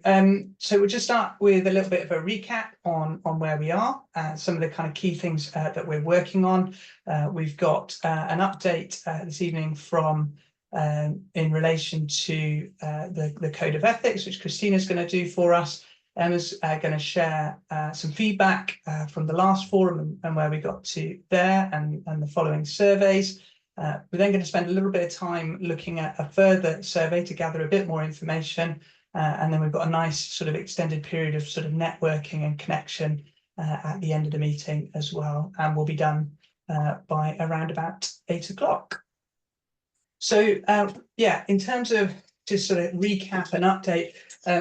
So we'll just start with a little bit of a recap on where we are, some of the kind of key things that we're working on. We've got an update this evening from in relation to the Code of Ethics, which Christina's going to do for us. Emma's going to share some feedback from the last forum and where we got to there and the following surveys. We're then going to spend a little bit of time looking at a further survey to gather a bit more information. And then we've got a nice sort of extended period of sort of networking and connection at the end of the meeting as well. And we'll be done by around about 8 o'clock. So yeah, in terms of just sort of recap and update,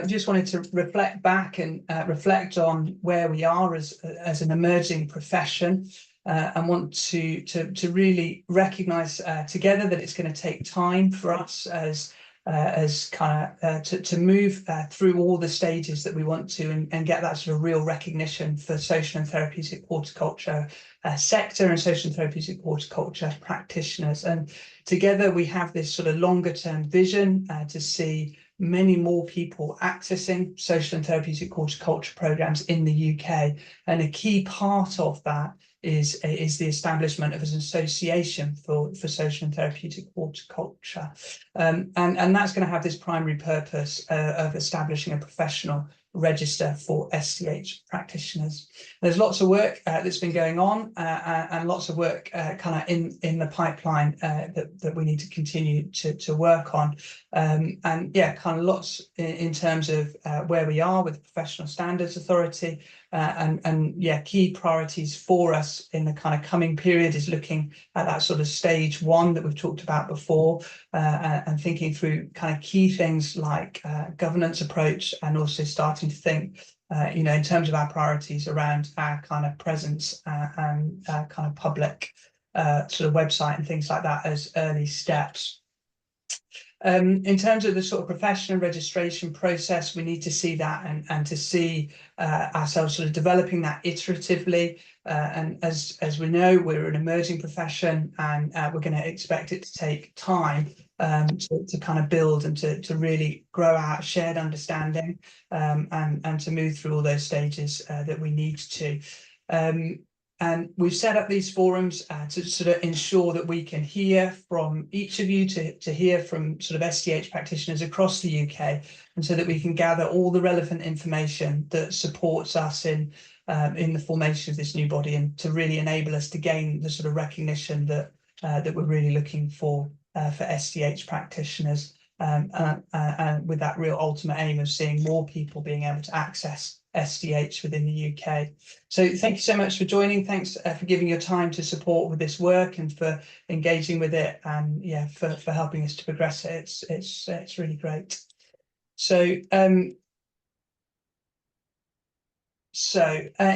just wanted to reflect back and reflect on where we are as an emerging profession. And want to really recognise together that it's going to take time for us as kind of to move through all the stages that we want to and get that sort of real recognition for social and therapeutic horticulture sector and social and therapeutic horticulture practitioners. And together we have this sort of longer term vision to see many more people accessing social and therapeutic horticulture programs in the UK. And a key part of that is the establishment of an association for social and therapeutic horticulture. And that's going to have this primary purpose of establishing a professional register for STH practitioners. There's lots of work that's been going on and lots of work kind of in the pipeline that we need to continue to work on. And yeah, kind of lots in terms of where we are with the Professional Standards Authority. And yeah, key priorities for us in the kind of coming period is looking at that sort of stage 1 that we've talked about before, and thinking through kind of key things like governance approach, and also starting to think, you know, in terms of our priorities around our kind of presence and kind of public sort of website and things like that as early steps. In terms of the sort of professional registration process, we need to see that and to see ourselves sort of developing that iteratively. And as we know, we're an emerging profession, and we're going to expect it to take time to kind of build and to really grow our shared understanding and to move through all those stages that we need to. And we've set up these forums to sort of ensure that we can hear from each of you, to hear from sort of STH practitioners across the UK, and so that we can gather all the relevant information that supports us in the formation of this new body, and to really enable us to gain the sort of recognition that we're really looking for STH practitioners, with that real ultimate aim of seeing more people being able to access STH within the UK. So thank you so much for joining. Thanks for giving your time to support with this work and for engaging with it, and yeah, for helping us to progress it. It's really great. So in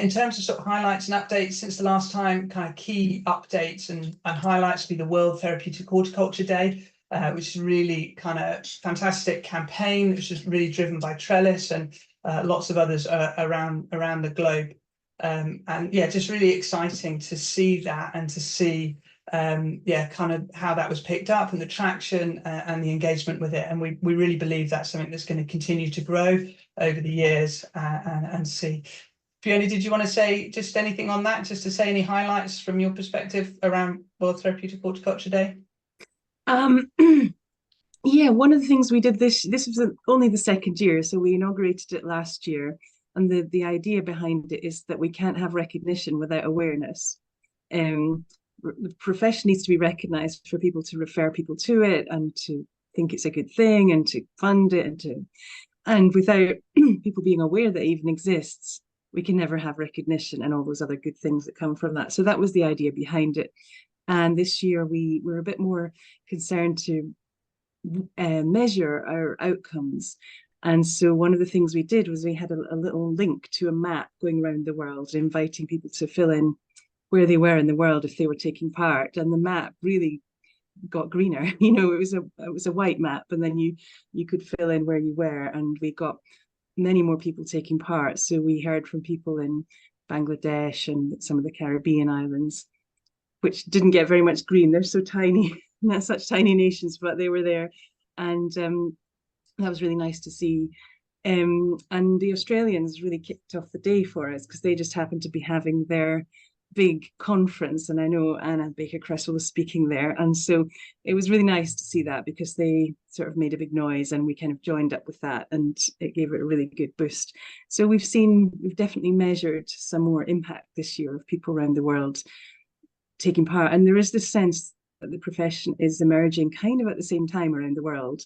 terms of sort of highlights and updates since the last time, kind of key updates and highlights would be the World Therapeutic Horticulture Day, which is really kind of fantastic campaign, which is really driven by Trellis and lots of others around the globe. And yeah, just really exciting to see that and to see yeah, kind of how that was picked up and the traction and the engagement with it. And we really believe that's something that's going to continue to grow over the years and see. Fiona, did you want to say just anything on that, just to say any highlights from your perspective around World Therapeutic Horticulture Day? Yeah, one of the things we did this was only the second year, so we inaugurated it last year, and the idea behind it is that we can't have recognition without awareness. The profession needs to be recognized for people to refer people to it and to think it's a good thing and to fund it, and without people being aware that it even exists, we can never have recognition and all those other good things that come from that. So that was the idea behind it. And this year we were a bit more concerned to measure our outcomes. And so one of the things we did was we had a little link to a map going around the world, inviting people to fill in where they were in the world if they were taking part. And the map really got greener. You know, it was a white map, and then you could fill in where you were, and we got many more people taking part. So we heard from people in Bangladesh and some of the Caribbean islands, which didn't get very much green. They're so tiny, not such tiny nations, but they were there. And that was really nice to see. And the Australians really kicked off the day for us because they just happened to be having their big conference, and I know Anna Baker-Cresswell was speaking there, and so it was really nice to see that because they sort of made a big noise and we kind of joined up with that, and it gave it a really good boost. So we've definitely measured some more impact this year of people around the world taking part, and there is this sense that the profession is emerging kind of at the same time around the world.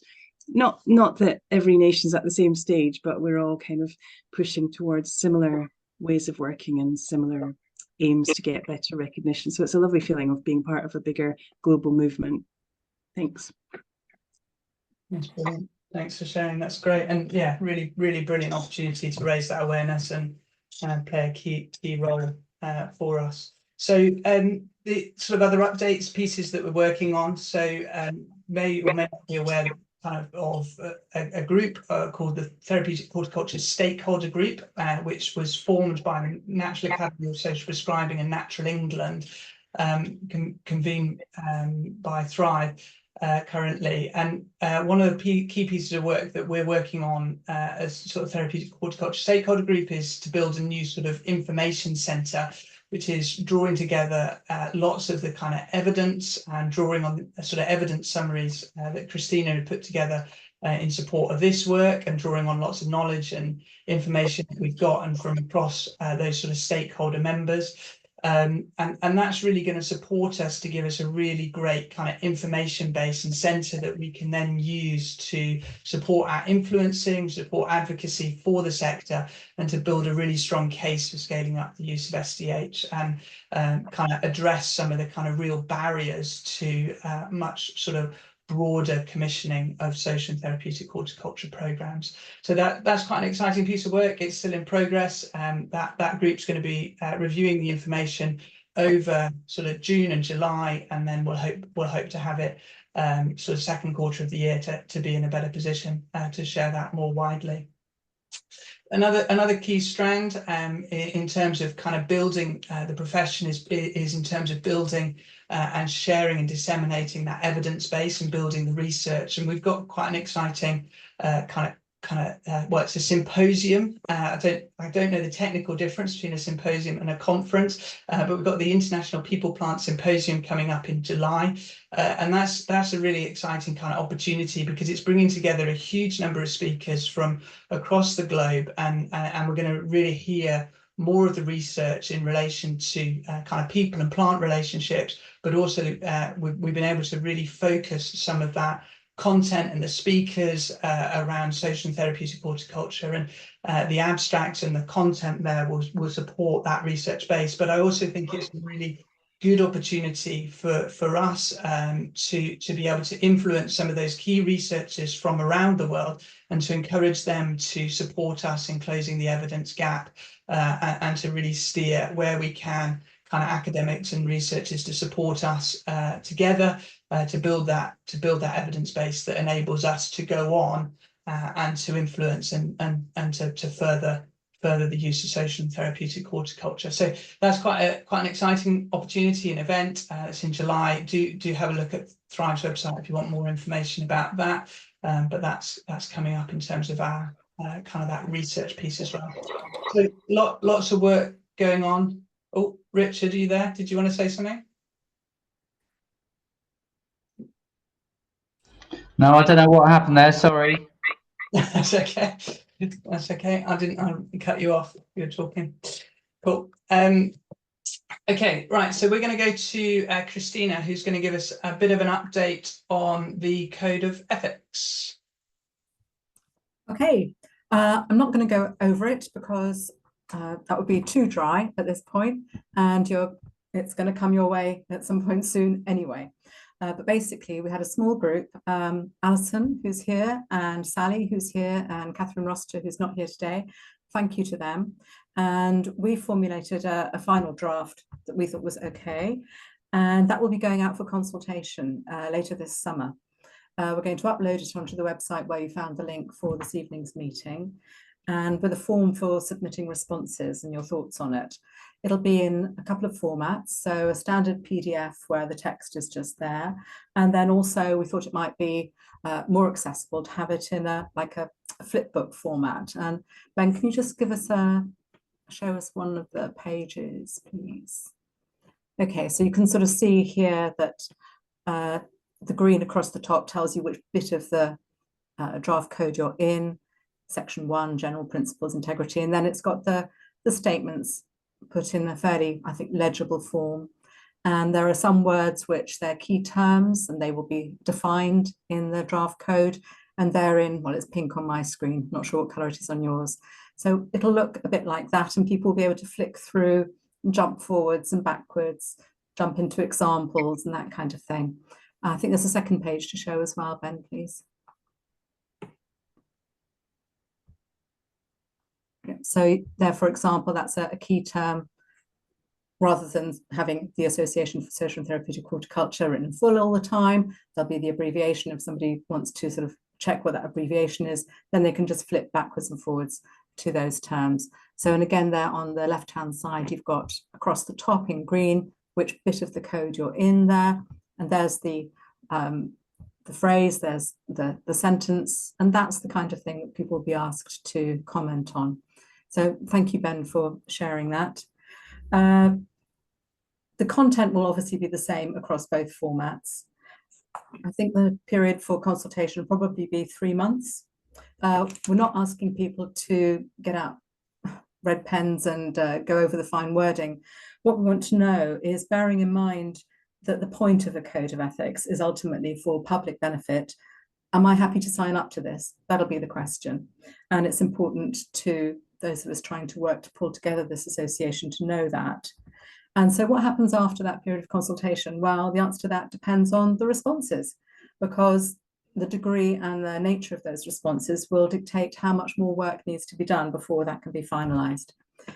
Not that every nation's at the same stage, but we're all kind of pushing towards similar ways of working and similar aims to get better recognition. So it's a lovely feeling of being part of a bigger global movement. Thanks. That's brilliant. Thanks for sharing. That's great. And yeah, really, really brilliant opportunity to raise that awareness and play a key role for us. So the sort of other updates, pieces that we're working on. So may or may not be aware of a group called the Therapeutic Horticulture Stakeholder Group, which was formed by the National Academy of Social Prescribing and Natural England, convened by Thrive currently. And one of the key pieces of work that we're working on as sort of Therapeutic Horticulture Stakeholder Group is to build a new sort of information centre, which is drawing together lots of the kind of evidence and drawing on sort of evidence summaries that Christina had put together in support of this work, and drawing on lots of knowledge and information that we've got and from across those sort of stakeholder members. And that's really going to support us to give us a really great kind of information base and centre that we can then use to support our influencing, support advocacy for the sector, and to build a really strong case for scaling up the use of STH and kind of address some of the kind of real barriers to much sort of broader commissioning of social and therapeutic horticulture programs. So that's quite an exciting piece of work. It's still in progress. That group's going to be reviewing the information over sort of June and July, and then we'll hope to have it sort of second quarter of the year to be in a better position to share that more widely. Another key strand in terms of kind of building the profession is in terms of building and sharing and disseminating that evidence base and building the research. And we've got quite an exciting well, it's a symposium. I don't know the technical difference between a symposium and a conference, but we've got the International People Plant Symposium coming up in July, and that's a really exciting kind of opportunity because it's bringing together a huge number of speakers from across the globe, and we're going to really hear more of the research in relation to kind of people and plant relationships, but also we've been able to really focus some of that content and the speakers around social and therapeutic horticulture, and the abstracts and the content there will support that research base. But I also think it's a really good opportunity for us to be able to influence some of those key researchers from around the world and to encourage them to support us in closing the evidence gap and to really steer where we can kind of academics and researchers to support us together to build that evidence base that enables us to go on and to influence and to further the use of social and therapeutic horticulture. So that's quite an exciting opportunity and event. It's in July. Do have a look at Thrive's website if you want more information about that. But that's coming up in terms of our kind of that research piece as well. So lots of work going on. Oh, Richard, are you there? Did you want to say something? No, I don't know what happened there. Sorry. That's okay. That's okay. I cut you off. You were talking. Cool. Okay, right. So we're going to go to Christina, who's going to give us a bit of an update on the Code of Ethics. Okay, I'm not going to go over it because that would be too dry at this point, and it's going to come your way at some point soon anyway. But basically, we had a small group, Alison, who's here, and Sally, who's here, and Catherine Roster, who's not here today. Thank you to them. And we formulated a final draft that we thought was okay. And that will be going out for consultation later this summer. We're going to upload it onto the website where you found the link for this evening's meeting. and with a form for submitting responses and your thoughts on it. It'll be in a couple of formats, so a standard PDF where the text is just there, and then also we thought it might be more accessible to have it in a flipbook format. And Ben, can you just show us one of the pages, please? Okay, so you can sort of see here that the green across the top tells you which bit of the draft code you're in. Section 1, general principles, integrity, and then it's got the statements put in a fairly, I think, legible form. And there are some words which they're key terms and they will be defined in the draft code. And they're in, well, it's pink on my screen, not sure what color it is on yours. So it'll look a bit like that, and people will be able to flick through and jump forwards and backwards, jump into examples and that kind of thing. I think there's a second page to show as well, Ben, please. So there, for example, that's a key term. Rather than having the Association for Social and Therapeutic Horticulture written in full all the time, there'll be the abbreviation. If somebody wants to sort of check what that abbreviation is, then they can just flip backwards and forwards to those terms. So, and again, there on the left-hand side, you've got across the top in green, which bit of the code you're in there. And there's the phrase, there's the sentence, and that's the kind of thing that people will be asked to comment on. So thank you, Ben, for sharing that. The content will obviously be the same across both formats. I think the period for consultation will probably be 3 months. We're not asking people to get out red pens and go over the fine wording. What we want to know is, bearing in mind that the point of a code of ethics is ultimately for public benefit, am I happy to sign up to this? That'll be the question. And it's important to those of us trying to work to pull together this association to know that. And so what happens after that period of consultation? Well, the answer to that depends on the responses, because the degree and the nature of those responses will dictate how much more work needs to be done before that can be finalised.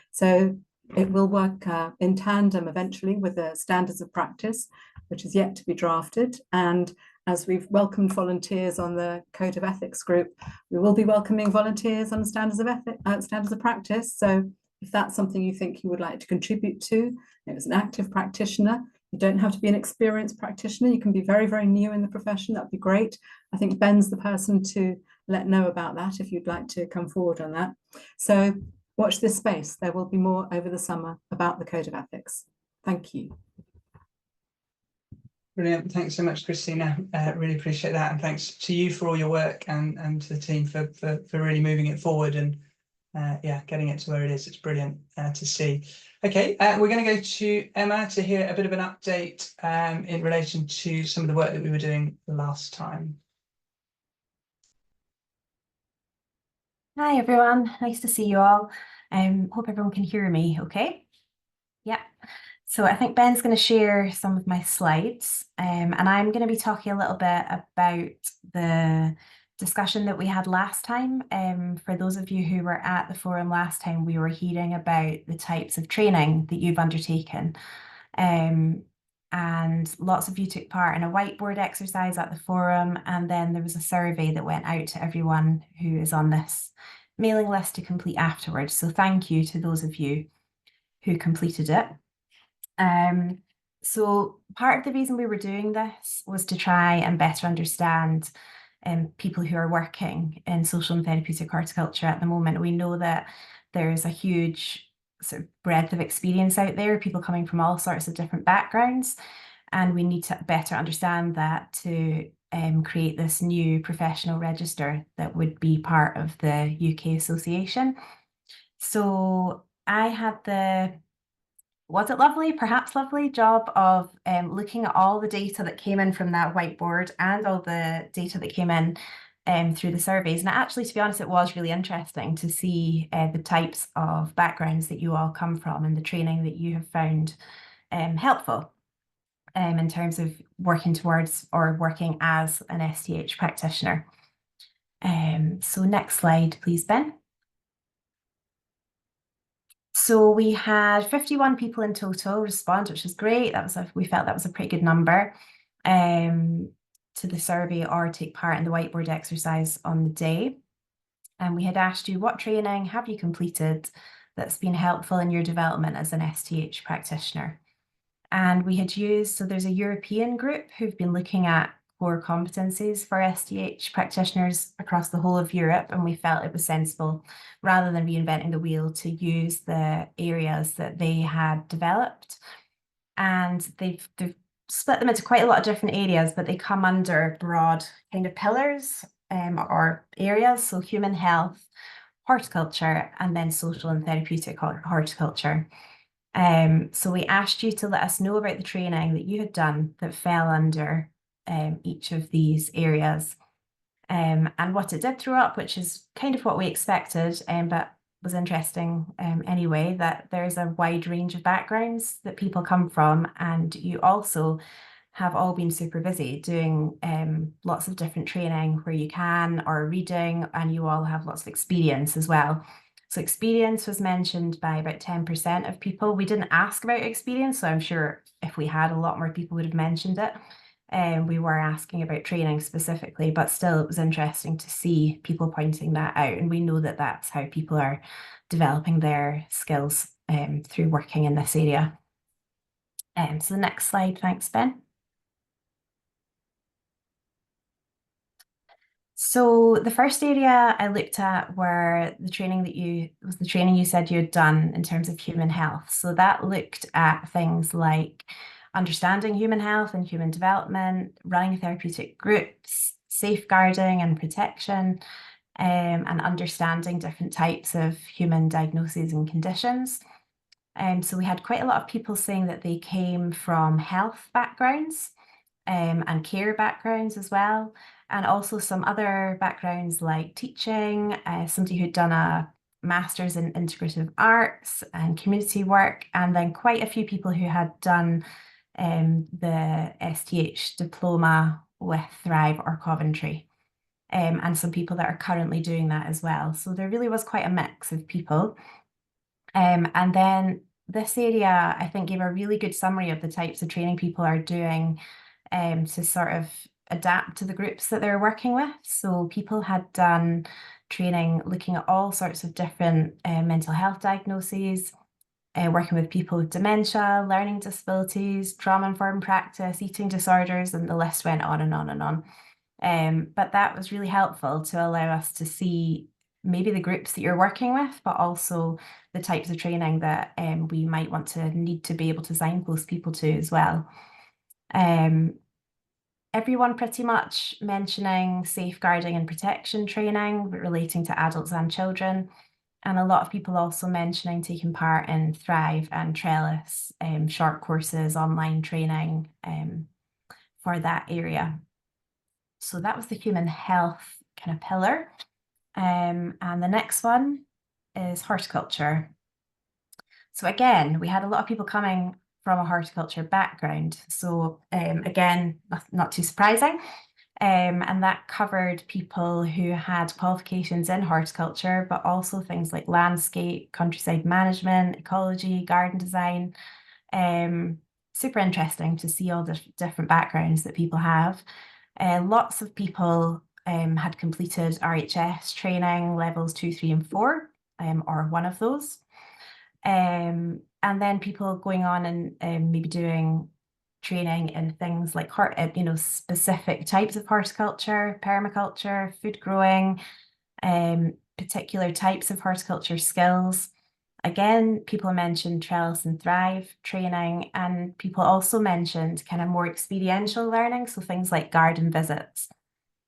So it will work in tandem eventually with the standards of practice, which is yet to be drafted. And as we've welcomed volunteers on the Code of Ethics group, we will be welcoming volunteers on the standards of practice. So if that's something you think you would like to contribute to, as an active practitioner, you don't have to be an experienced practitioner. You can be very, very new in the profession. That'd be great. I think Ben's the person to let know about that if you'd like to come forward on that. So watch this space. There will be more over the summer about the Code of Ethics. Thank you. Brilliant. Thanks so much, Christina. Really appreciate that. And thanks to you for all your work, and to the team for really moving it forward and yeah, getting it to where it is. It's brilliant to see. Okay, we're going to go to Emma to hear a bit of an update in relation to some of the work that we were doing last time. Hi everyone, nice to see you all. Hope everyone can hear me okay. Yeah, so I think Ben's going to share some of my slides, and I'm going to be talking a little bit about the discussion that we had last time. For those of you who were at the forum last time, we were hearing about the types of training that you've undertaken. And lots of you took part in a whiteboard exercise at the forum, and then there was a survey that went out to everyone who is on this mailing list to complete afterwards. So thank you to those of you who completed it. So part of the reason we were doing this was to try and better understand people who are working in social and therapeutic horticulture at the moment. We know that there's a huge sort of breadth of experience out there, people coming from all sorts of different backgrounds, and we need to better understand that to create this new professional register that would be part of the UK Association. So I had the, was it lovely, perhaps lovely job of looking at all the data that came in from that whiteboard and all the data that came in through the surveys. And actually, to be honest, it was really interesting to see the types of backgrounds that you all come from and the training that you have found helpful in terms of working towards or working as an STH practitioner. So next slide, please, Ben. So we had 51 people in total respond, which is great. That was we felt that was a pretty good number to the survey or take part in the whiteboard exercise on the day. And we had asked you, what training have you completed that's been helpful in your development as an STH practitioner? And we had used, so there's a European group who've been looking at core competencies for STH practitioners across the whole of Europe, and we felt it was sensible, rather than reinventing the wheel, to use the areas that they had developed. And they've split them into quite a lot of different areas, but they come under broad kind of pillars or areas. So human health, horticulture, and then social and therapeutic horticulture. So we asked you to let us know about the training that you had done that fell under each of these areas, and what it did throw up, which is kind of what we expected, but was interesting anyway, that there's a wide range of backgrounds that people come from, and you also have all been super busy doing lots of different training where you can, or reading, and you all have lots of experience as well. So experience was mentioned by about 10% of people. We didn't ask about experience, so I'm sure if we had, a lot more people would have mentioned it. We were asking about training specifically, but still it was interesting to see people pointing that out. And we know that that's how people are developing their skills through working in this area. So the next slide, thanks, Ben. So the first area I looked at were the training you said you had done in terms of human health. So that looked at things like understanding human health and human development, running therapeutic groups, safeguarding and protection, and understanding different types of human diagnoses and conditions. So we had quite a lot of people saying that they came from health backgrounds and care backgrounds as well, and also some other backgrounds like teaching, somebody who'd done a master's in integrative arts and community work, and then quite a few people who had done the STH diploma with Thrive or Coventry, and some people that are currently doing that as well. So there really was quite a mix of people. And then this area, I think, gave a really good summary of the types of training people are doing to sort of adapt to the groups that they're working with. So people had done training looking at all sorts of different mental health diagnoses, working with people with dementia, learning disabilities, trauma-informed practice, eating disorders, and the list went on and on and on. But that was really helpful to allow us to see maybe the groups that you're working with, but also the types of training that we might need to be able to signpost people to as well. Everyone pretty much mentioning safeguarding and protection training relating to adults and children. And a lot of people also mentioning taking part in Thrive and Trellis, short courses, online training for that area. So that was the human health kind of pillar. And the next one is horticulture. So again, we had a lot of people coming from a horticulture background. So again, not too surprising. And that covered people who had qualifications in horticulture, but also things like landscape, countryside management, ecology, garden design. Super interesting to see all the different backgrounds that people have. Lots of people had completed RHS training levels 2, 3, and 4, or one of those. And then people going on and maybe doing training in things like specific types of horticulture, permaculture, food growing, particular types of horticulture skills. Again, people mentioned Trellis and Thrive training, and people also mentioned kind of more experiential learning, so things like garden visits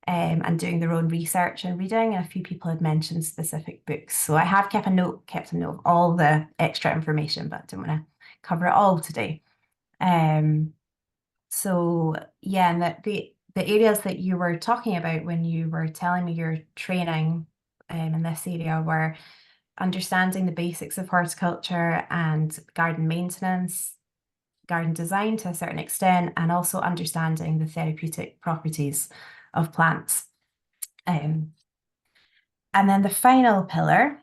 and doing their own research and reading. And a few people had mentioned specific books. So I have kept a note of all the extra information, but I don't want to cover it all today. So yeah, and the areas that you were talking about when you were telling me your training in this area were understanding the basics of horticulture and garden maintenance, garden design to a certain extent, and also understanding the therapeutic properties of plants. And then the final pillar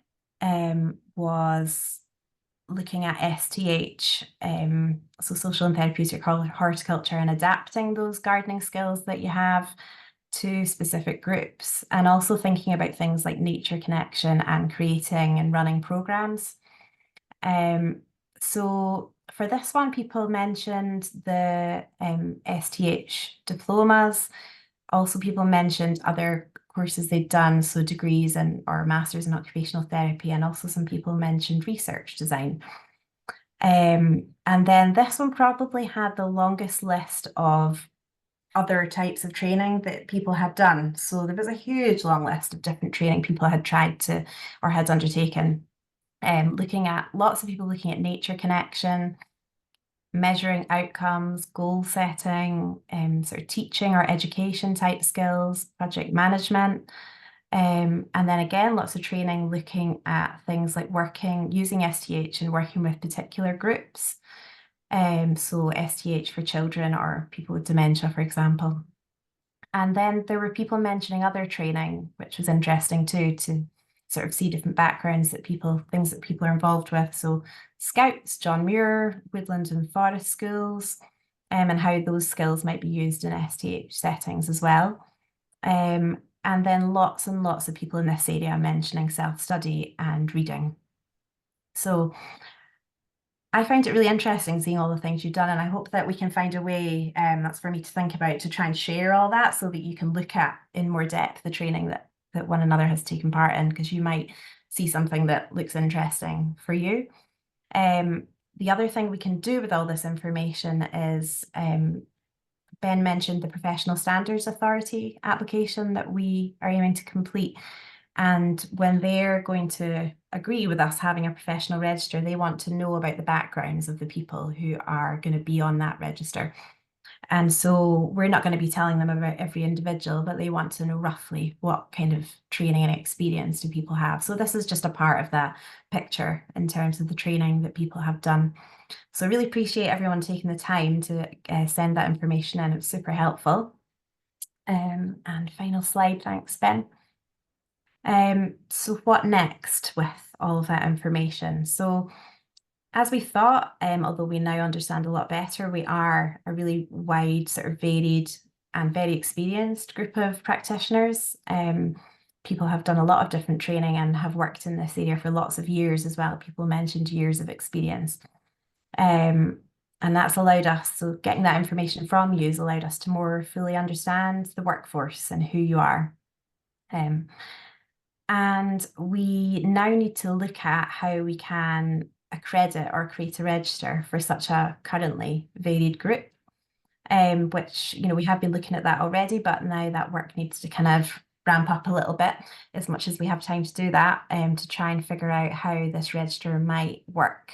was looking at STH, so social and therapeutic horticulture, and adapting those gardening skills that you have to specific groups, and also thinking about things like nature connection and creating and running programs. So for this one, people mentioned the STH diplomas. Also, people mentioned other courses they'd done, so degrees or masters in occupational therapy, and also some people mentioned research design. And then this one probably had the longest list of other types of training that people had done. So there was a huge long list of different training people had tried to or had undertaken. Lots of people looking at nature connection, measuring outcomes, goal setting, sort of teaching or education type skills, project management. And then again, lots of training looking at things like using STH and working with particular groups. So STH for children or people with dementia, for example. And then there were people mentioning other training, which was interesting too, to sort of see different backgrounds things that people are involved with. So Scouts, John Muir, Woodland and Forest Schools, and how those skills might be used in STH settings as well. And then lots and lots of people in this area mentioning self-study and reading. So I find it really interesting seeing all the things you've done, and I hope that we can find a way, that's for me to think about, to try and share all that so that you can look at in more depth the training that one another has taken part in, because you might see something that looks interesting for you. The other thing we can do with all this information is, Ben mentioned the Professional Standards Authority application that we are aiming to complete. And when they're going to agree with us having a professional register, they want to know about the backgrounds of the people who are going to be on that register. And so we're not going to be telling them about every individual, but they want to know roughly what kind of training and experience do people have. So this is just a part of that picture in terms of the training that people have done. So I really appreciate everyone taking the time to send that information in. It was super helpful. And final slide, thanks, Ben. So what next with all of that information? So as we thought, although we now understand a lot better, we are a really wide, sort of varied and very experienced group of practitioners. People have done a lot of different training and have worked in this area for lots of years as well. People mentioned years of experience. And that's allowed us, so getting that information from you has allowed us to more fully understand the workforce and who you are. And we now need to look at how we can accredit or create a register for such a currently varied group, which, we have been looking at that already, but now that work needs to kind of ramp up a little bit as much as we have time to do that, to try and figure out how this register might work.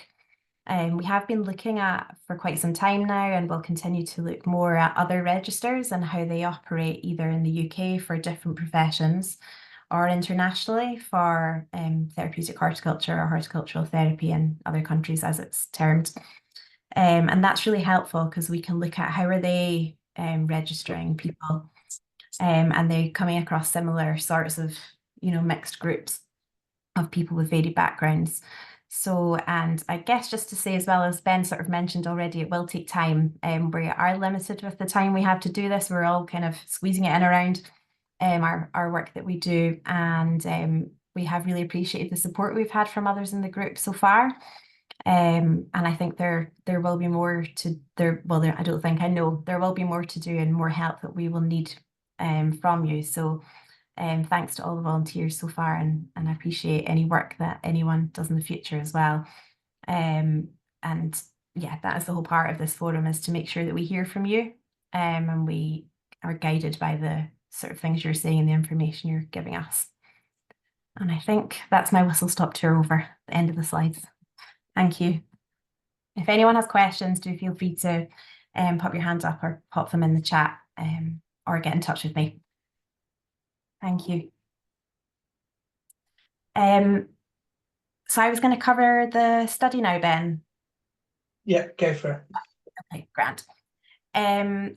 We have been looking at for quite some time now, and we'll continue to look more at other registers and how they operate either in the UK for different professions or internationally for therapeutic horticulture or horticultural therapy in other countries, as it's termed. And that's really helpful because we can look at how are they registering people, and they're coming across similar sorts of, mixed groups of people with varied backgrounds. So, and I guess just to say, as well as Ben sort of mentioned already, it will take time. We are limited with the time we have to do this. We're all kind of squeezing it in around our work that we do, and we have really appreciated the support we've had from others in the group so far. And I think there will be more to I know there will be more to do and more help that we will need from you. So thanks to all the volunteers so far, and I appreciate any work that anyone does in the future as well. And yeah, that is the whole part of this forum, is to make sure that we hear from you, and we are guided by the sort of things you're saying and the information you're giving us. And I think that's my whistle-stop tour over, the end of the slides. Thank you. If anyone has questions, do feel free to pop your hands up or pop them in the chat, or get in touch with me. Thank you. So I was going to cover the study now, Ben. Yeah, go for it. Okay, grand.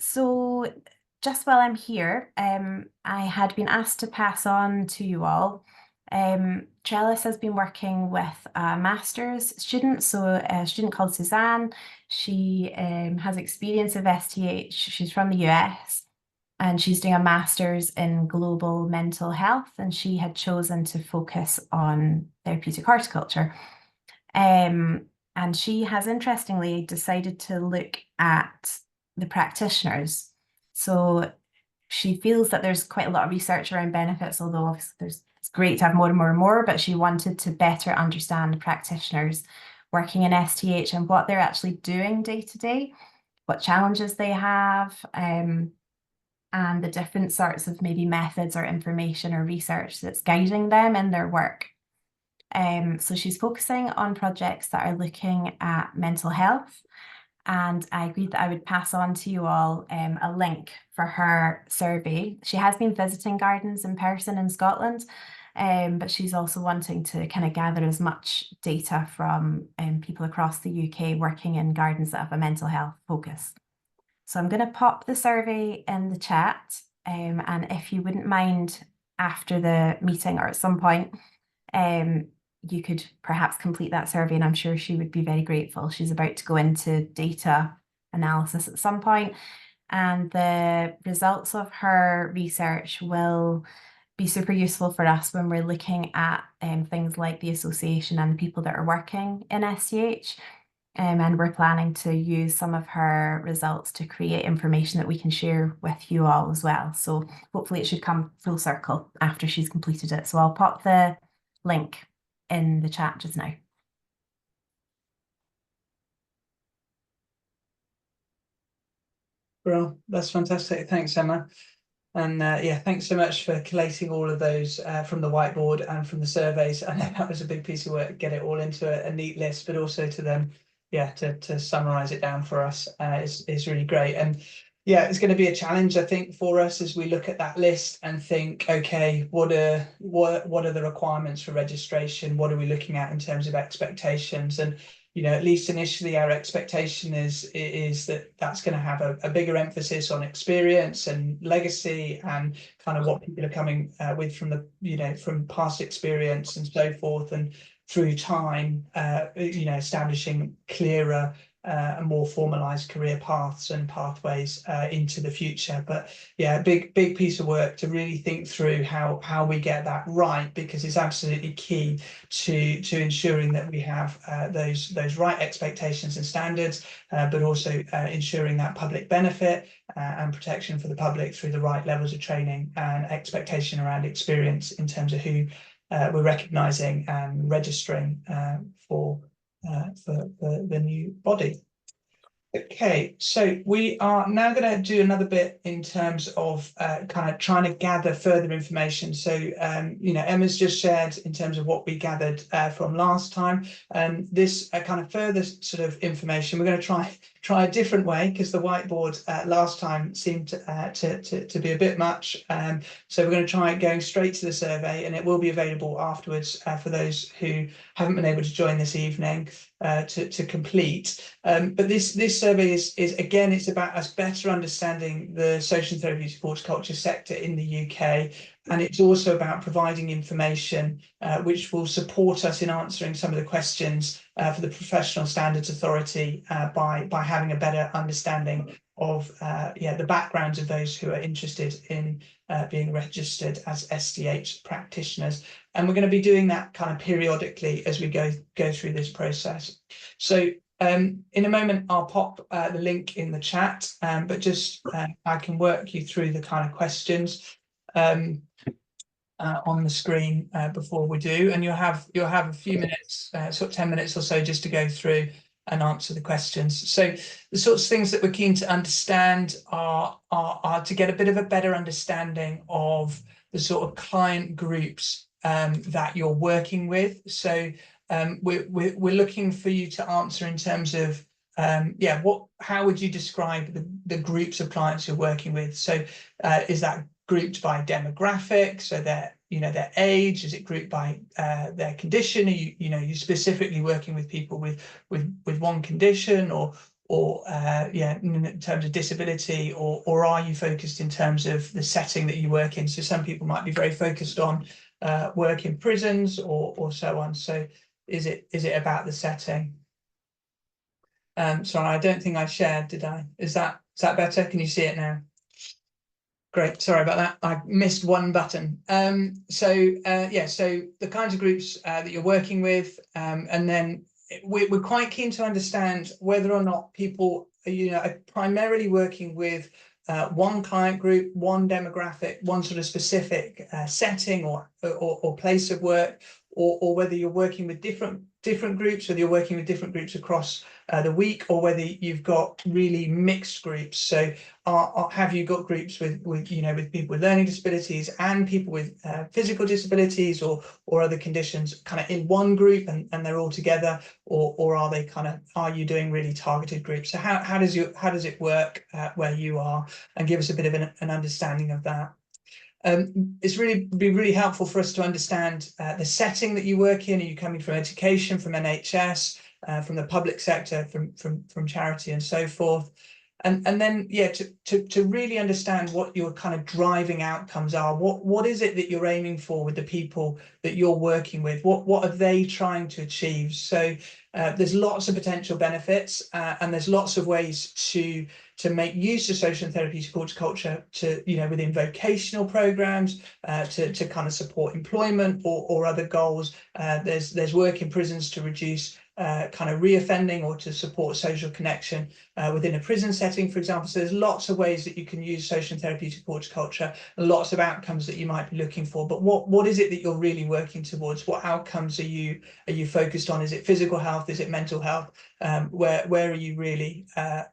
So just while I'm here, I had been asked to pass on to you all. Trellis has been working with a master's student, so a student called Suzanne. She has experience of STH. She's from the US. and she's doing a master's in global mental health, and she had chosen to focus on therapeutic horticulture. And she has interestingly decided to look at the practitioners. So she feels that there's quite a lot of research around benefits, although obviously it's great to have more and more and more, but she wanted to better understand practitioners working in STH and what they're actually doing day to day, what challenges they have, and the different sorts of maybe methods or information or research that's guiding them in their work. So she's focusing on projects that are looking at mental health, and I agreed that I would pass on to you all a link for her survey. She has been visiting gardens in person in Scotland, but she's also wanting to kind of gather as much data from people across the UK working in gardens that have a mental health focus. So I'm going to pop the survey in the chat, and if you wouldn't mind after the meeting or at some point, you could perhaps complete that survey, and I'm sure she would be very grateful. She's about to go into data analysis at some point, and the results of her research will be super useful for us when we're looking at things like the association and the people that are working in STH. And we're planning to use some of her results to create information that we can share with you all as well. So hopefully it should come full circle after she's completed it. So I'll pop the link in the chat just now. Well, that's fantastic. Thanks, Emma. And yeah, thanks so much for collating all of those from the whiteboard and from the surveys. I know that was a big piece of work, get it all into a neat list, but also to then, yeah, to summarize it down for us is really great. And yeah, it's going to be a challenge, I think, for us as we look at that list and think, okay, what are the requirements for registration? What are we looking at in terms of expectations? And you know, at least initially, our expectation is that that's going to have a bigger emphasis on experience and legacy and kind of what people are coming with from the, you know, from past experience and so forth, and through time, you know, establishing clearer and more formalized career paths and pathways into the future. But yeah, big piece of work to really think through how we get that right, because it's absolutely key to ensuring that we have those right expectations and standards, but also ensuring that public benefit and protection for the public through the right levels of training and expectation around experience in terms of who we're recognising and registering for the new body. Okay, so we are now going to do another bit in terms of kind of trying to gather further information. So, you know, Emma's just shared in terms of what we gathered from last time. This kind of further sort of information, we're going to try a different way, because the whiteboard last time seemed to be a bit much. So we're going to try going straight to the survey, and it will be available afterwards for those who haven't been able to join this evening to complete. But this survey is again, it's about us better understanding the social and therapeutic horticulture sector in the UK, and it's also about providing information which will support us in answering some of the questions for the Professional Standards Authority by having a better understanding of the backgrounds of those who are interested in being registered as STH practitioners. And we're going to be doing that kind of periodically as we go through this process. So in a moment, I'll pop the link in the chat, but just I can work you through the kind of questions on the screen before we do, and you'll have a few minutes, sort of 10 minutes or so, just to go through and answer the questions. So the sorts of things that we're keen to understand are to get a bit of a better understanding of the sort of client groups that you're working with. So we're looking for you to answer in terms of how would you describe the groups of clients you're working with? So is that grouped by demographic, so their age? Is it grouped by their condition? Are you specifically working with people with one condition, or in terms of disability, or are you focused in terms of the setting that you work in? So some people might be very focused on work in prisons or so on. So is it about the setting? Sorry, I don't think I shared, did I? Is that better? Can you see it now? Great, sorry about that. I missed one button. So the kinds of groups that you're working with, and then we're quite keen to understand whether or not people, are primarily working with one client group, one demographic, one sort of specific setting or place of work, or whether you're working with different groups, whether you're working with different groups across the week, or whether you've got really mixed groups. So have you got groups with people with learning disabilities and people with physical disabilities or other conditions kind of in one group, and they're all together, or are they are you doing really targeted groups? So how does it work where you are, and give us a bit of an understanding of that. It's be really helpful for us to understand the setting that you work in. Are you coming from education, from NHS, from the public sector, from charity, and so forth? And then to really understand what your kind of driving outcomes are. What is it that you're aiming for with the people that you're working with? What are they trying to achieve? So there's lots of potential benefits, and there's lots of ways to make use of social and therapeutic horticulture to, within vocational programs, to kind of support employment or other goals. There's work in prisons to reduce kind of reoffending, or to support social connection within a prison setting, for example. So there's lots of ways that you can use social and therapeutic horticulture, and lots of outcomes that you might be looking for. But what is it that you're really working towards? What outcomes are you focused on? Is it physical health? Is it mental health? Where are you really?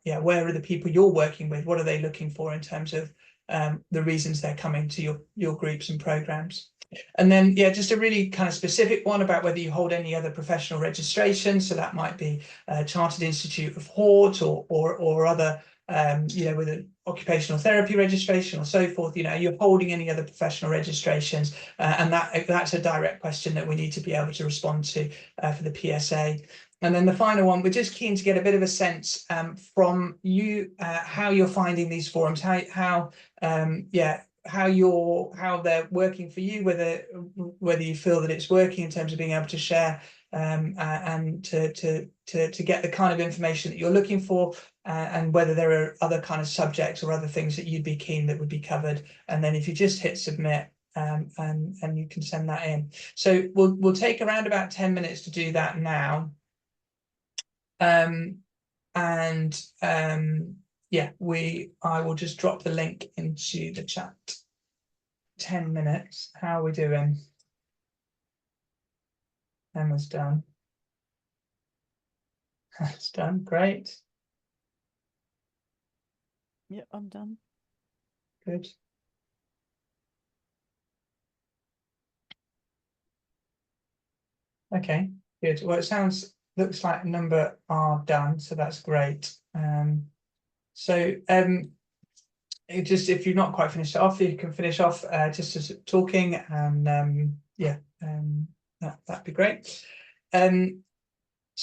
Where are the people you're working with? What are they looking for in terms of the reasons they're coming to your groups and programs? And then, just a really kind of specific one about whether you hold any other professional registration. So that might be Chartered Institute of Hort or other, with an occupational therapy registration or so forth. You're holding any other professional registrations, and that's a direct question that we need to be able to respond to for the PSA. And then the final one, we're just keen to get a bit of a sense from you how you're finding these forums, how they're working for you, whether you feel that it's working in terms of being able to share and to get the kind of information that you're looking for, and whether there are other kind of subjects or other things that you'd be keen that would be covered. And then if you just hit submit, and you can send that in. So we'll take around about 10 minutes to do that now. I will just drop the link into the chat. 10 minutes. How are we doing? Emma's done. That's done. Great. Yeah, I'm done. Good. Okay, good. Well, looks like a number are done, so that's great. Just if you've not quite finished it off, you can finish off just as talking, and that'd be great. As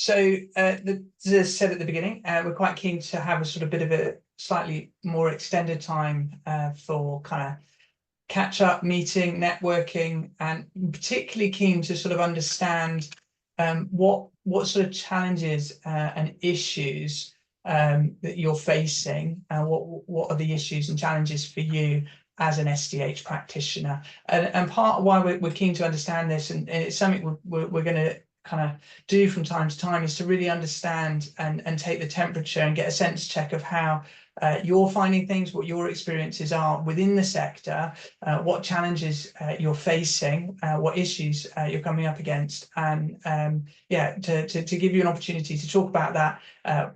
I said at the beginning, we're quite keen to have a sort of bit of a slightly more extended time for kind of catch up, meeting, networking, and particularly keen to sort of understand what sort of challenges and issues that you're facing, and what are the issues and challenges for you as an STH practitioner. And part of why we're keen to understand this, and it's something we're going to kind of do from time to time, is to really understand and take the temperature and get a sense check of how you're finding things, what your experiences are within the sector, what challenges you're facing, what issues you're coming up against, and to give you an opportunity to talk about that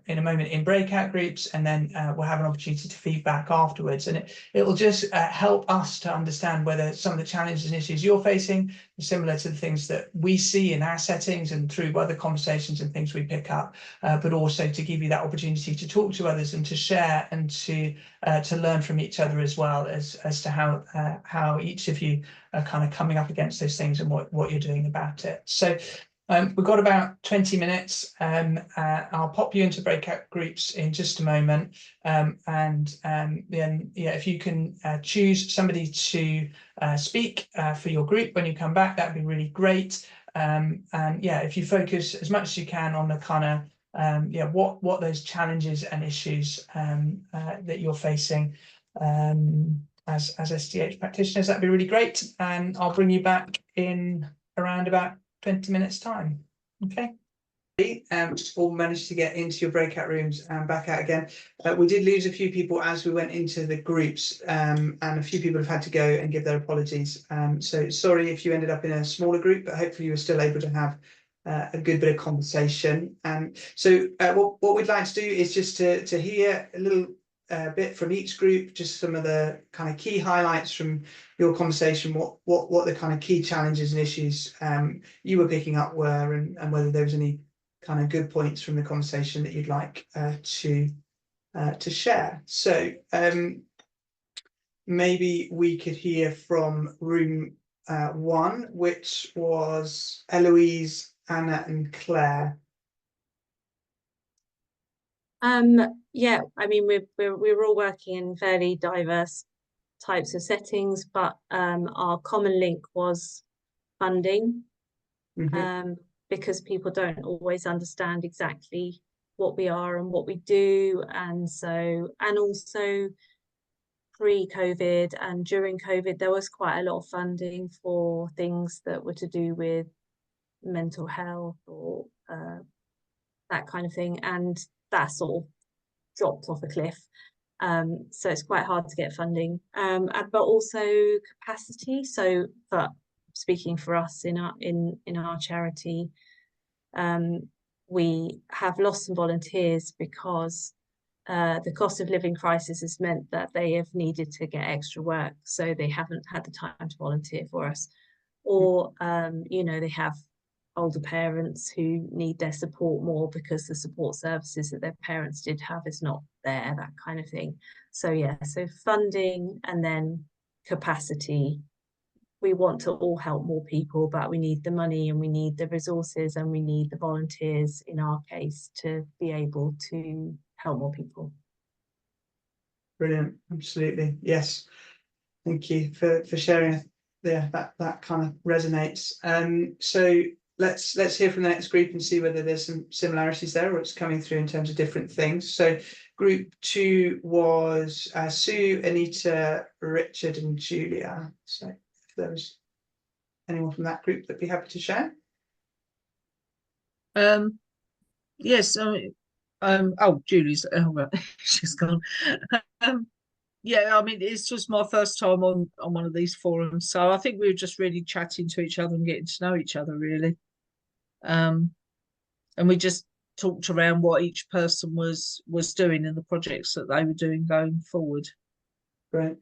in a moment in breakout groups, and then we'll have an opportunity to feedback afterwards. And it will just help us to understand whether some of the challenges and issues you're facing are similar to the things that we see in our settings and through other conversations and things we pick up, but also to give you that opportunity to talk to others and to share and to learn from each other, as well as to how each of you are kind of coming up against those things and what you're doing about it. So we've got about 20 minutes. I'll pop you into breakout groups in just a moment, and then if you can choose somebody to speak for your group when you come back, that'd be really great. And if you focus as much as you can on the kind of what those challenges and issues that you're facing, as STH practitioners. That'd be really great. And I'll bring you back in around about 20 minutes time. Okay. All managed to get into your breakout rooms and back out again. We did lose a few people as we went into the groups, and a few people have had to go and give their apologies. So sorry if you ended up in a smaller group, but hopefully you were still able to have a good bit of conversation. So what we'd like to do is just to hear a little bit from each group, just some of the kind of key highlights from your conversation, what the kind of key challenges and issues you were picking up were, and whether there was any kind of good points from the conversation that you'd like to share. So maybe we could hear from room 1, which was Eloise, Anna and Claire. Yeah, I mean we're all working in fairly diverse types of settings, but our common link was funding. Because people don't always understand exactly what we are and what we do, and also pre-COVID and during COVID there was quite a lot of funding for things that were to do with mental health or that kind of thing, and that sort of dropped off a cliff. So it's quite hard to get funding, but also capacity. So, but speaking for us in our charity, we have lost some volunteers because the cost of living crisis has meant that they have needed to get extra work, so they haven't had the time to volunteer for us, or you know, they have older parents who need their support more because the support services that their parents did have is not there, that kind of thing. So yeah, so funding and then capacity. We want to all help more people, but we need the money and we need the resources and we need the volunteers in our case to be able to help more people. Brilliant, absolutely, yes. Thank you for sharing. Yeah, that kind of resonates. So let's hear from the next group and see whether there's some similarities there or it's coming through in terms of different things. So group 2 was Sue, Anita, Richard and Julia. So if there was anyone from that group that'd be happy to share. Yes, oh, Julie's, oh well, she's gone. Yeah, I mean, it's just my first time on one of these forums, so I think we were just really chatting to each other and getting to know each other, really. And we just talked around what each person was doing and the projects that they were doing going forward. Great.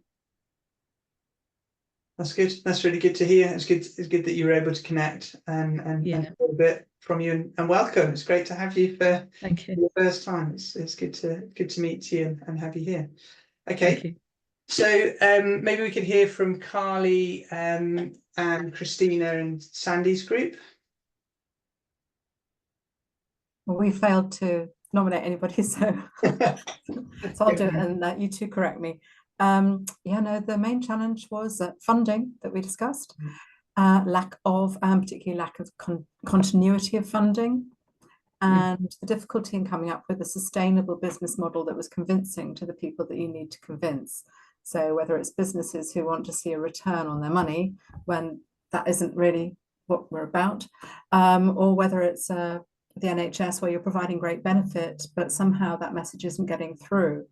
That's good. That's really good to hear. It's good that you were able to connect and Yeah. and a little bit from you, and welcome. It's great to have you for Thank you. your first time. It's good to meet you and have you here. Thank Okay, you. so maybe we could hear from Carly and Christina and Sandy's group. Well, we failed to nominate anybody, so I'll do it and you two correct me. Yeah, no, the main challenge was funding that we discussed, lack of, particularly lack of continuity of funding, and the difficulty in coming up with a sustainable business model that was convincing to the people that you need to convince. So whether it's businesses who want to see a return on their money when that isn't really what we're about, or whether it's the NHS where you're providing great benefit, but somehow that message isn't getting through.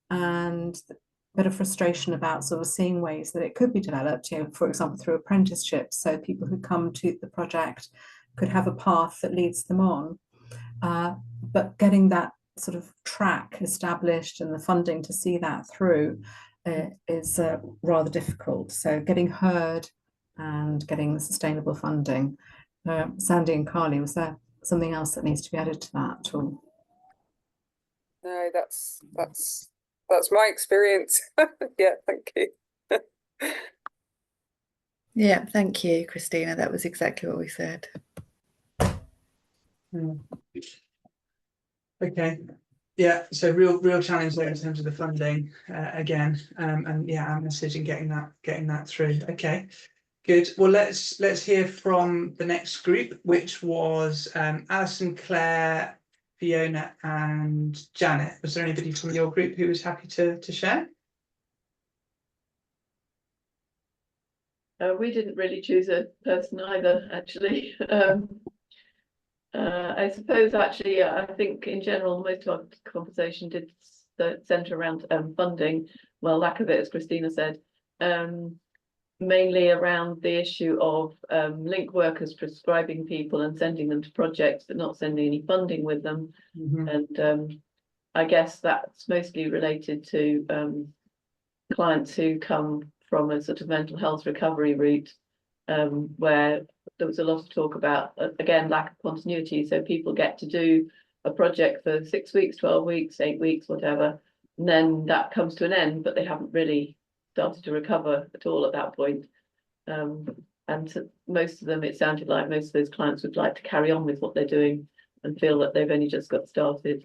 And a bit of frustration about sort of seeing ways that it could be developed, you know, for example, through apprenticeships, so people who come to the project could have a path that leads them on. But getting that sort of track established and the funding to see that through is rather difficult. So getting heard and getting the sustainable funding. Sandy and Carly, was there something else that needs to be added to that? Or? No, that's my experience. Yeah, thank you. Yeah, thank you, Christina. That was exactly what we said. Okay, yeah, so real challenge there in terms of the funding again, and yeah, our message and getting that through. Okay, good. Well, let's hear from the next group, which was Alison, Claire, Fiona and Janet. Was there anybody from your group who was happy to share? We didn't really choose a person either, actually. I suppose actually, I think in general, most of our conversation did centre around funding. Well, lack of it, as Christina said, mainly around the issue of link workers prescribing people and sending them to projects, but not sending any funding with them. And I guess that's mostly related to clients who come from a sort of mental health recovery route, where there was a lot of talk about, again, lack of continuity. So people get to do a project for 6 weeks, 12 weeks, 8 weeks, whatever, and then that comes to an end, but they haven't really started to recover at all at that point. And to most of them, it sounded like most of those clients would like to carry on with what they're doing and feel that they've only just got started.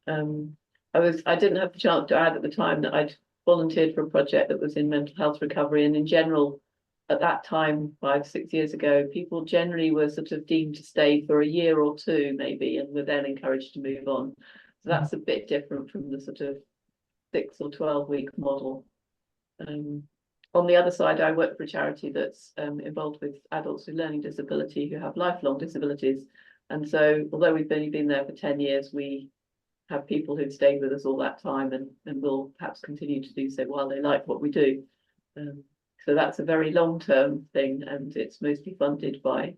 I didn't have the chance to add at the time that I'd volunteered for a project that was in mental health recovery, and in general, at that time, 5, 6 years ago, people generally were sort of deemed to stay for a year or two, maybe, and were then encouraged to move on. So that's a bit different from the sort of 6 or 12-week model. On the other side, I work for a charity that's involved with adults with learning disability who have lifelong disabilities. And so, although we've only been there for 10 years, we have people who've stayed with us all that time and will perhaps continue to do so while they like what we do. So that's a very long-term thing, and it's mostly funded by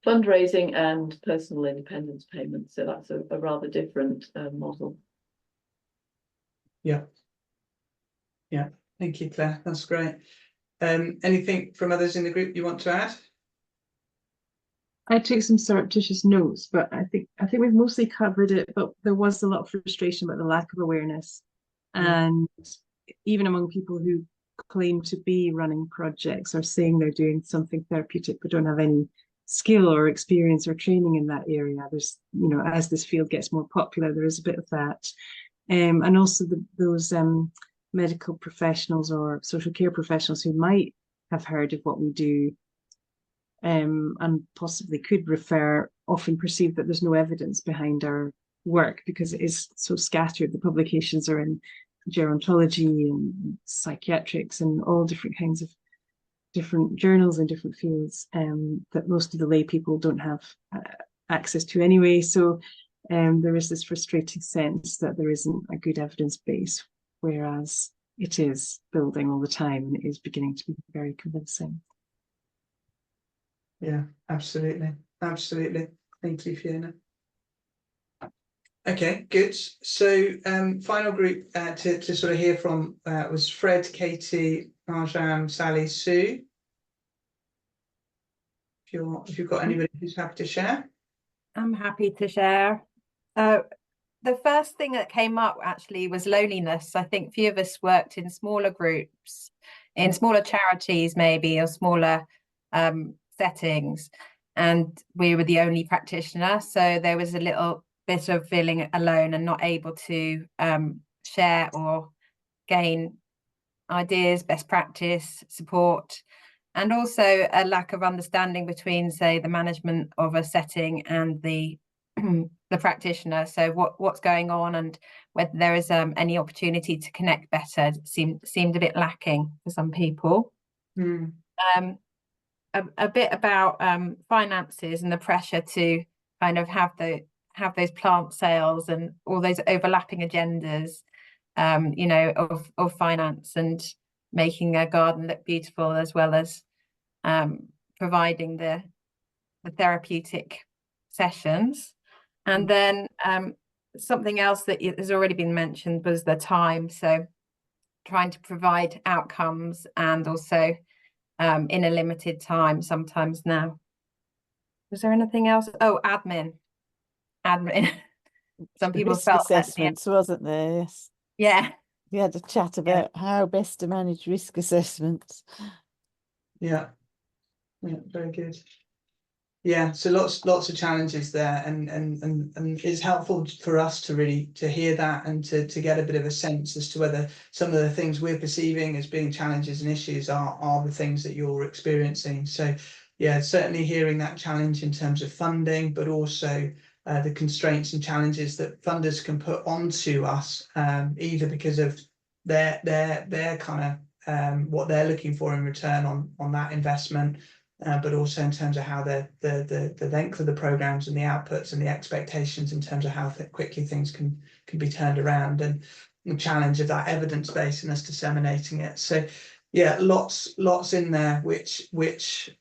fundraising and personal independence payments. So that's a rather different model. Yeah. Yeah, thank you, Claire. That's great. Anything from others in the group you want to add? I took some surreptitious notes, but I think we've mostly covered it, but there was a lot of frustration about the lack of awareness. And even among people who claim to be running projects or saying they're doing something therapeutic but don't have any skill or experience or training in that area. There's, you know, as this field gets more popular, there is a bit of that. And also those medical professionals or social care professionals who might have heard of what we do and possibly could refer, often perceive that there's no evidence behind our work because it is so scattered. The publications are in gerontology and psychiatrics and all different kinds of different journals in different fields that most of the lay people don't have access to anyway. So there is this frustrating sense that there isn't a good evidence base, whereas it is building all the time and it is beginning to be very convincing. Yeah, absolutely. Absolutely. Thank you, Fiona. Okay, good. So final group to sort of hear from was Fred, Katie, Marjam, Sally, Sue. If you've got anybody who's happy to share. I'm happy to share. The first thing that came up actually was loneliness. I think a few of us worked in smaller groups, in smaller charities maybe, or smaller settings, and we were the only practitioner. So there was a little bit of feeling alone and not able to share or gain ideas, best practice, support, and also a lack of understanding between, say, the management of a setting and the practitioner. So what's going on and whether there is any opportunity to connect better seemed a bit lacking for some people. A bit about finances and the pressure to kind of have those plant sales and all those overlapping agendas, you know, of finance and making a garden look beautiful, as well as providing the therapeutic sessions. And then something else that has already been mentioned was the time. So trying to provide outcomes and also in a limited time sometimes now. Was there anything else? Oh, admin. Some people risk felt assessments, wasn't there? Yes. Yeah. We had a chat about how best to manage risk assessments. Yeah, very good. Yeah, so lots of challenges there, and it's helpful for us to really hear that and to get a bit of a sense as to whether some of the things we're perceiving as being challenges and issues are the things that you're experiencing. So yeah, certainly hearing that challenge in terms of funding, but also the constraints and challenges that funders can put onto us, either because of their kind what they're looking for in return on that investment, but also in terms of how the length of the programs and the outputs and the expectations in terms of how quickly things can be turned around, and the challenge of that evidence base and us disseminating it. So yeah, lots in there which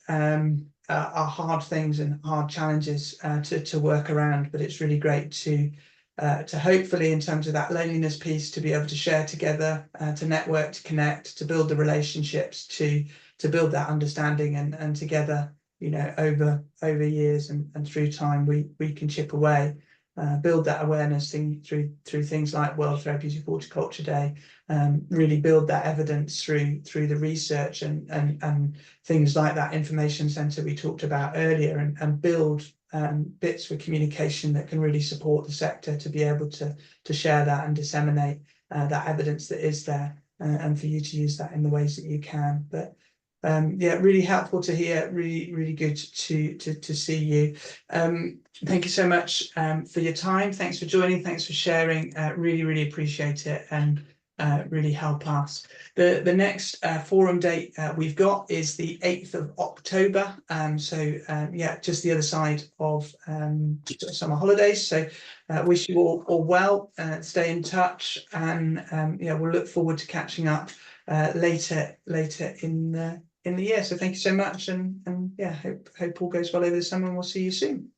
are hard things and hard challenges to work around, but it's really great to hopefully, in terms of that loneliness piece, to be able to share together, to network, to connect, to build the relationships, to build that understanding, and together, you know, over years and through time, we can chip away, build that awareness thing through things like World Therapeutic Horticulture Day, really build that evidence through the research and things like that information centre we talked about earlier, and build bits for communication that can really support the sector to be able to share that and disseminate that evidence that is there, and for you to use that in the ways that you can. But yeah, really helpful to hear, really good to see you. Thank you so much for your time. Thanks for joining, thanks for sharing, really appreciate it, and really help us. The next forum date we've got is the 8th of October. So yeah, just the other side of summer holidays. So wish you all well, stay in touch, and yeah, we'll look forward to catching up later in the year. So thank you so much, and yeah, hope all goes well over the summer, and we'll see you soon.